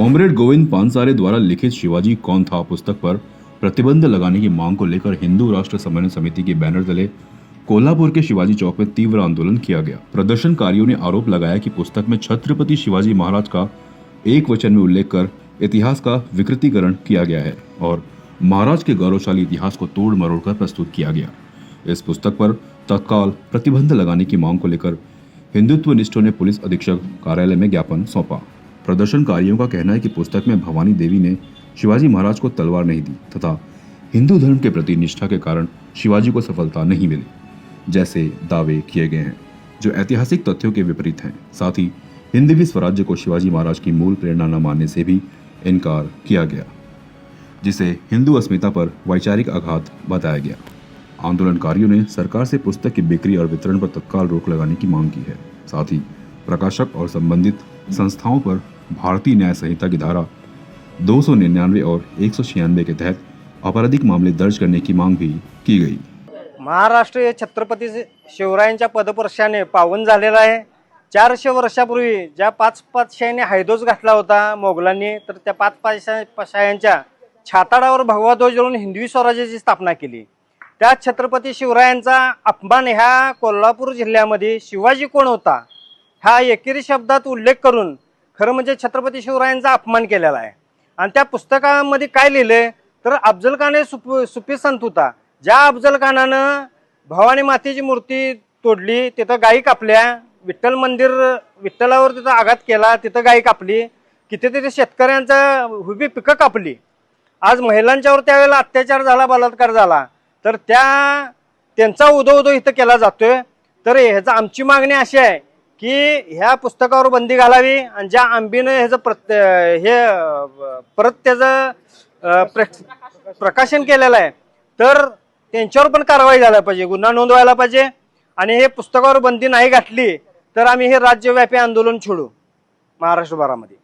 Comrade Govind Pansare द्वारा लिखित शिवाजी कौन था पुस्तक पर प्रतिबंध लगाने की मांग को लेकर हिंदू राष्ट्र समन्वय समिति के बैनर तले कोल्हापुर के शिवाजी चौक में तीव्र आंदोलन किया गया। प्रदर्शनकारियों ने आरोप लगाया कि पुस्तक में छत्रपति शिवाजी महाराज का एक वचन में उल्लेख कर इतिहास का विकृतीकरण किया गया है और महाराज के गौरवशाली इतिहास को तोड़ मरोड़ कर प्रस्तुत किया गया। इस पुस्तक पर तत्काल प्रतिबंध लगाने की मांग को लेकर हिंदुत्वनिष्ठों ने पुलिस अधीक्षक कार्यालय में ज्ञापन सौंपा। प्रदर्शनकारियों का कहना है कि पुस्तक में भवानी देवी ने शिवाजी महाराज को तलवार नहीं दी तथा हिंदू धर्म के प्रति निष्ठा के कारण शिवाजी को सफलता नहीं मिली जैसे दावे किए गए हैं, जो ऐतिहासिक तथ्यों के विपरीत हैं। साथ ही हिंदवी स्वराज्य को शिवाजी महाराज की मूल प्रेरणा न मानने से भी इनकार किया गया, जिसे हिंदू अस्मिता पर वैचारिक आघात बताया गया। आंदोलनकारियों ने सरकार से पुस्तक की बिक्री और वितरण पर तत्काल रोक लगाने की मांग की है। साथ ही प्रकाशक और संबंधित संस्थाओं पर भारतीय न्याय संहिता की धारा 299 और 196 के तहत आपराधिक मामले दर्ज करने की मांग भी की गई। महाराष्ट्र हे छत्रपती शिवरायांच्या पदस्पर्शाने पावन झालेला आहे। 400 वर्षापूर्वी ज्या 5 पातशाह्यांनी हैदोस घातला होता मोगलांनी, तर त्या 5 पातशाह्यांच्या छाताडावर भगवा ध्वज लावून हिंदवी स्वराज्याची स्थापना केली। त्या छत्रपती शिवरायांचा अपमान ह्या कोल्हापूर जिल्ह्यामध्ये शिवाजी कोण होता हा एकेरी शब्दात उल्लेख करून खरं म्हणजे छत्रपती शिवरायांचा अपमान केलेला आहे। आणि त्या पुस्तकामध्ये काय लिहिले तर अफजल खान हे सुफी संत होता। ज्या अफजल खानानं भवानी मातेची मूर्ती तोडली, तिथं गायी कापल्या, विठ्ठल मंदिर विठ्ठलावर तिथं आघात केला, तिथं गायी कापली, कितीतरी शेतकऱ्यांचा उभी पिकं कापली। आज महिलांच्यावर त्यावेळेला अत्याचार झाला, बलात्कार झाला, तर त्यांचा उदो इथं केला जातोय। तर ह्याचा आमची मागणी अशी आहे की ह्या पुस्तकावर बंदी घालावी आणि ज्या आंबीनं ह्याचं परत त्याचं प्रकाशन केलेलं आहे तर त्यांच्यावर पण कारवाई झाली पाहिजे, गुन्हा नोंदवायला पाहिजे। आणि हे पुस्तकावर बंदी नाही घातली तर आम्ही हे राज्यव्यापी आंदोलन छेडू महाराष्ट्रभरामध्ये।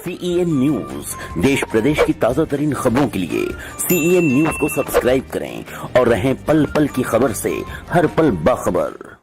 CEN न्यूज देश प्रदेश की ताजा तरीन खबरों के लिए CEN न्यूज को सब्सक्राइब करें और रहें पल पल की खबर से हर पल बाखबर।